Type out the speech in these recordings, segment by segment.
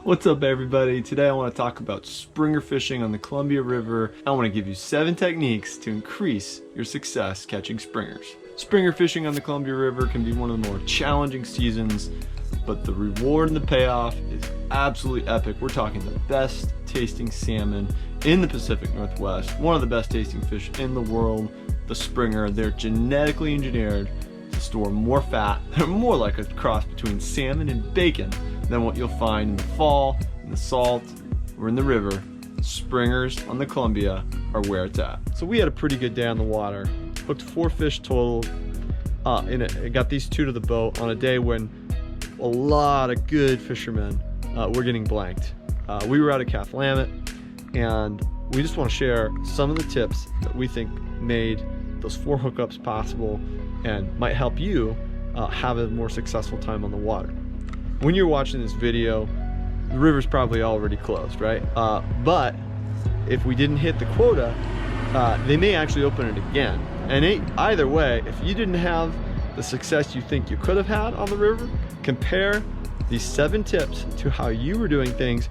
What's up everybody? Today I want to talk about springer fishing on the Columbia River. I want to give you 7 techniques to increase your success catching springers. Springer fishing on the Columbia River can be one of the more challenging seasons, but the reward and the payoff is absolutely epic. We're talking the best tasting salmon in the Pacific Northwest, one of the best tasting fish in the world, the springer. They're genetically engineered to store more fat. They're more like a cross between salmon and bacon than what you'll find in the fall, in the salt, or in the river. Springers on the Columbia are where it's at. So we had a pretty good day on the water. Hooked 4 fish total. Got these 2 to the boat on a day when a lot of good fishermen were getting blanked. We were out of Cathlamet, and we just want to share some of the tips that we think made those 4 hookups possible and might help you have a more successful time on the water. When you're watching this video, the river's probably already closed, right? But if we didn't hit the quota, they may actually open it again. And either way, if you didn't have the success you think you could have had on the river, compare these 7 tips to how you were doing things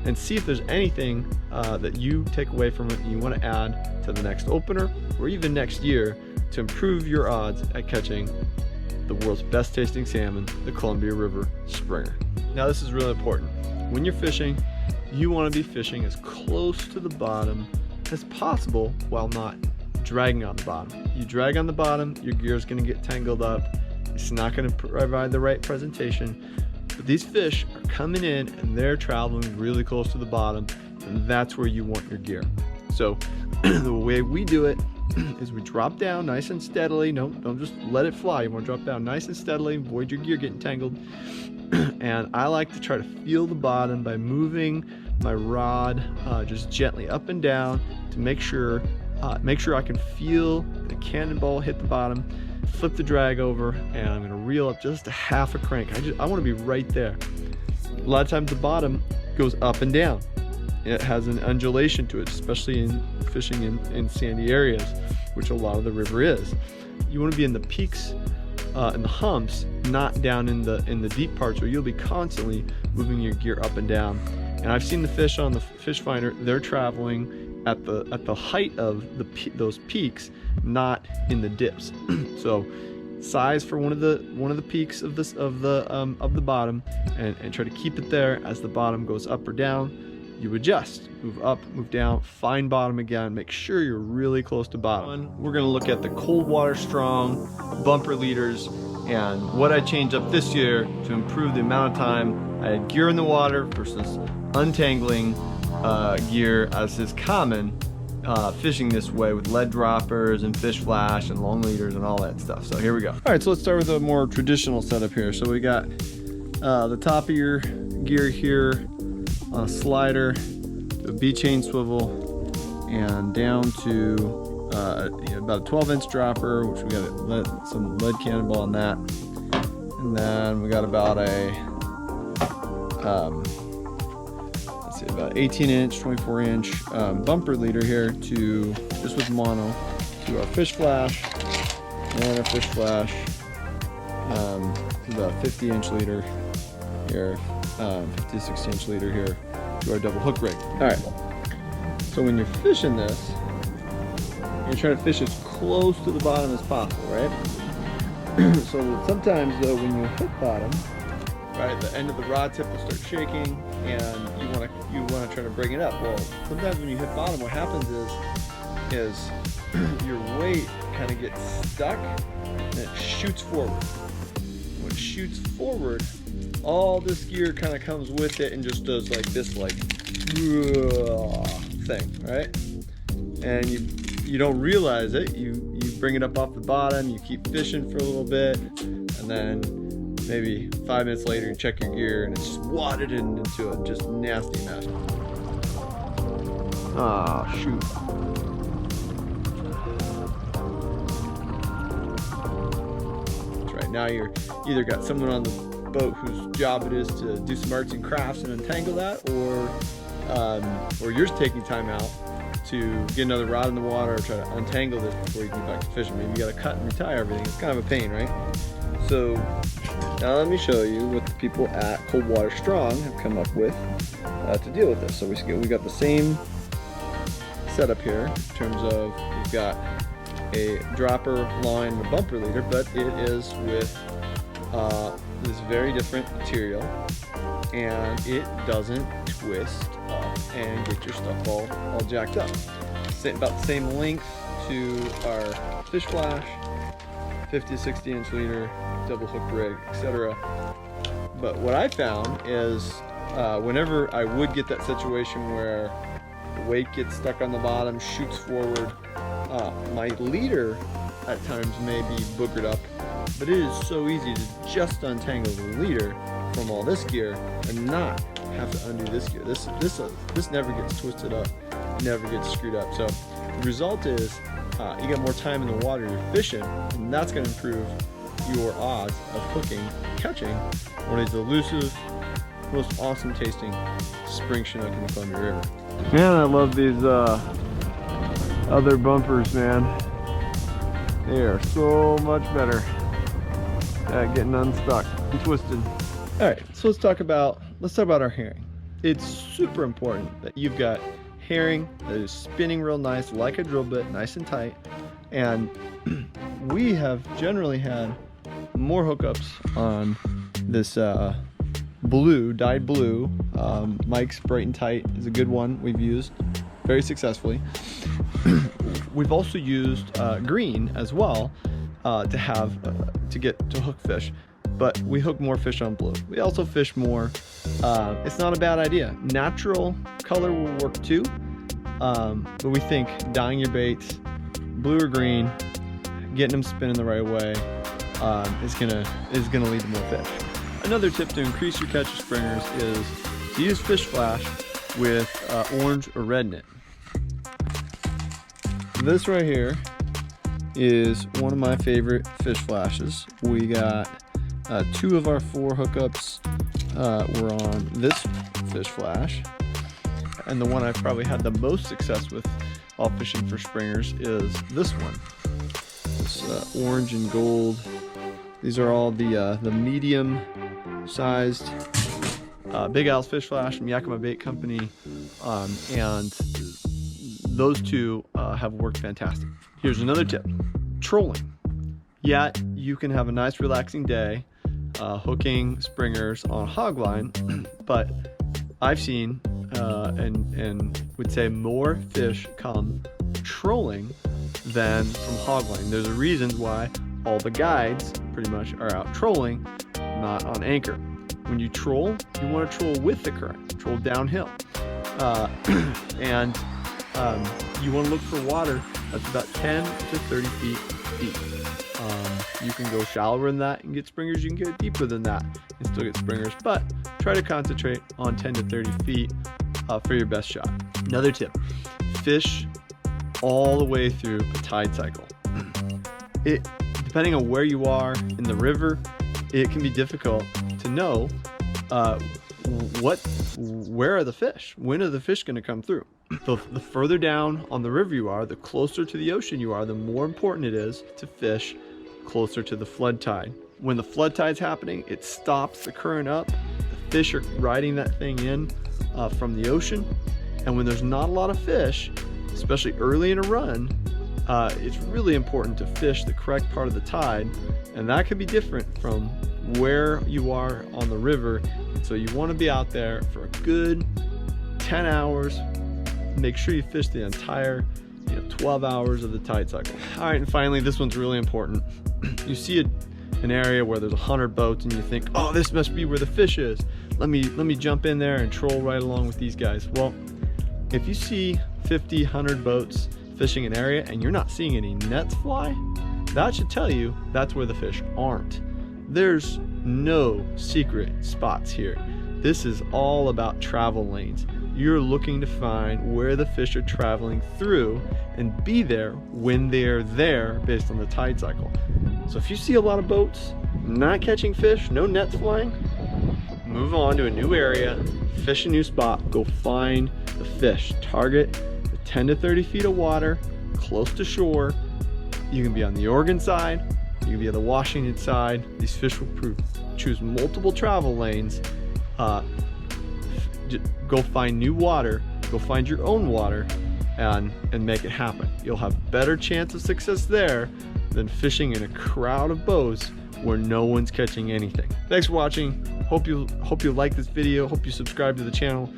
and see if there's anything that you take away from it and you want to add to the next opener or even next year to improve your odds at catching the world's best tasting salmon, the Columbia River Springer. Now this is really important. When you're fishing, you want to be fishing as close to the bottom as possible while not dragging on the bottom. You drag on the bottom, your gear is going to get tangled up. It's not going to provide the right presentation. But these fish are coming in and they're traveling really close to the bottom, and that's where you want your gear. So the way we do it is we drop down nice and steadily. No, don't just let it fly. You want to drop down nice and steadily, avoid your gear getting tangled. And I like to try to feel the bottom by moving my rod just gently up and down to make sure I can feel the cannonball hit the bottom. Flip the drag over, and I'm going to reel up just a half a crank. I want to be right there. A lot of times the bottom goes up and down. It has an undulation to it, especially in fishing in sandy areas, which a lot of the river is. You want to be in the peaks and the humps, not down in the deep parts where you'll be constantly moving your gear up and down. And I've seen the fish on the fish finder, they're traveling at the height of those peaks, not in the dips. So size for one of the peaks of the bottom, and try to keep it there. As the bottom goes up or down, you adjust, move up, move down, find bottom again, make sure you're really close to bottom. We're gonna look at the cold water strong bumper leaders and what I changed up this year to improve the amount of time I had gear in the water versus untangling gear as is common fishing this way with lead droppers and fish flash and long leaders and all that stuff. So here we go. All right, so let's start with a more traditional setup here. So we got the top of your gear here on a slider, a B-chain swivel, and down to about a 12-inch dropper, which we got some lead cannonball on that. And then we got about a about 18-inch, 24-inch bumper leader here to just with mono to our fish flash, and our fish flash about a 50-inch leader here, 50 to 60-inch leader here to our double hook rig. All right, so when you're fishing this, you're trying to fish as close to the bottom as possible, right? So sometimes though, when you hit bottom, right, the end of the rod tip will start shaking, and you want to try to bring it up. Well, sometimes when you hit bottom, what happens is your weight kind of gets stuck and it shoots forward. When it shoots forward, all this gear kind of comes with it and just does like this, thing, right? And you don't realize it. You bring it up off the bottom, you keep fishing for a little bit, and then maybe 5 minutes later you check your gear and it's just wadded into a just nasty mess. Ah, shoot. That's right, now you're either got someone on the boat whose job it is to do some arts and crafts and untangle that, or you're taking time out to get another rod in the water or try to untangle this before you get back to fishing. Maybe you gotta cut and retie everything. It's kind of a pain, right? So Now let me show you what the people at Cold Water Strong have come up with to deal with this. So we got the same setup here in terms of we've got a dropper line and a bumper leader, but it is with this very different material, and it doesn't twist up and get your stuff all jacked up. About the same length to our fish flash, 50 to 60 inch leader, double hook rig, etc. But what I found is whenever I would get that situation where the weight gets stuck on the bottom, shoots forward, my leader at times may be boogered up, but it is so easy to just untangle the leader from all this gear and not have to undo this gear. This never gets twisted up, never gets screwed up. So the result is you get more time in the water you're fishing, and that's going to improve your odds of hooking, catching one of these elusive, most awesome tasting spring Chinook in the Columbia River. Man, I love these other bumpers, man. They are so much better at getting unstuck and twisted. All right, so let's talk about our herring. It's super important that you've got herring that is spinning real nice, like a drill bit, nice and tight. And we have generally had more hookups on this blue, dyed blue. Mike's Bright and Tight is a good one we've used very successfully. We've also used green as well to get to hook fish, but we hook more fish on blue. We also fish more. It's not a bad idea. Natural color will work too, but we think dyeing your baits blue or green, getting them spinning the right way, is gonna lead to more fish. Another tip to increase your catch of springers is to use fish flash with orange or red in it. This right here is one of my favorite fish flashes. We got 2 of our 4 hookups were on this fish flash, and the one I've probably had the most success with while fishing for springers is this one. This orange and gold. These are all the medium sized Big Al's fish flash from Yakima Bait Company, and those 2 have worked fantastic. Here's another tip: trolling. Yeah, you can have a nice relaxing day hooking springers on hog line, but I've seen and would say more fish come trolling than from hog line. There's a reason why all the guides pretty much are out trolling, not on anchor. When you troll, you want to troll with the current, troll downhill, and you want to look for water that's about 10 to 30 feet deep. You can go shallower than that and get springers. You can get deeper than that and still get springers, but try to concentrate on 10 to 30 feet for your best shot. Another tip: fish all the way through a tide cycle. Depending on where you are in the river, it can be difficult to know where are the fish? When are the fish going to come through? The further down on the river you are, the closer to the ocean you are, the more important it is to fish closer to the flood tide. When the flood tide's happening, it stops the current up. The fish are riding that thing in from the ocean, and when there's not a lot of fish, especially early in a run, it's really important to fish the correct part of the tide, and that could be different from where you are on the river. So you want to be out there for a good 10 hours. Make sure you fish the entire 12 hours of the tide cycle. All right, and finally, this one's really important. You see an area where there's 100 boats and you think, oh, this must be where the fish is. Let me jump in there and troll right along with these guys. Well, if you see 50, 100 boats fishing an area and you're not seeing any nets fly, that should tell you that's where the fish aren't. There's no secret spots here. This is all about travel lanes. You're looking to find where the fish are traveling through and be there when they're there based on the tide cycle. So if you see a lot of boats not catching fish, no nets flying, move on to a new area, fish a new spot, go find the fish. Target the 10 to 30 feet of water close to shore. You can be on the Oregon side You can be on the Washington side. These fish will choose multiple travel lanes. Go find new water, go find your own water, and make it happen. You'll have better chance of success there than fishing in a crowd of boats where no one's catching anything. Thanks for watching. Hope you like this video. Hope you subscribe to the channel.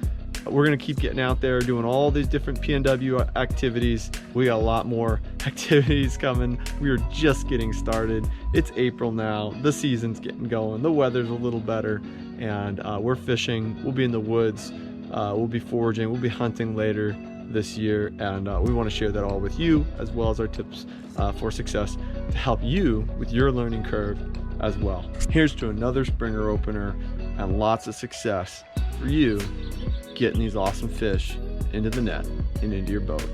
We're gonna keep getting out there doing all these different PNW activities. We got a lot more activities coming. We are just getting started. It's April now. The season's getting going. The weather's a little better, and we're fishing. We'll be in the woods. We'll be foraging. We'll be hunting later this year, and we want to share that all with you, as well as our tips for success to help you with your learning curve as well. Here's to another Springer opener and lots of success for you getting these awesome fish into the net and into your boat.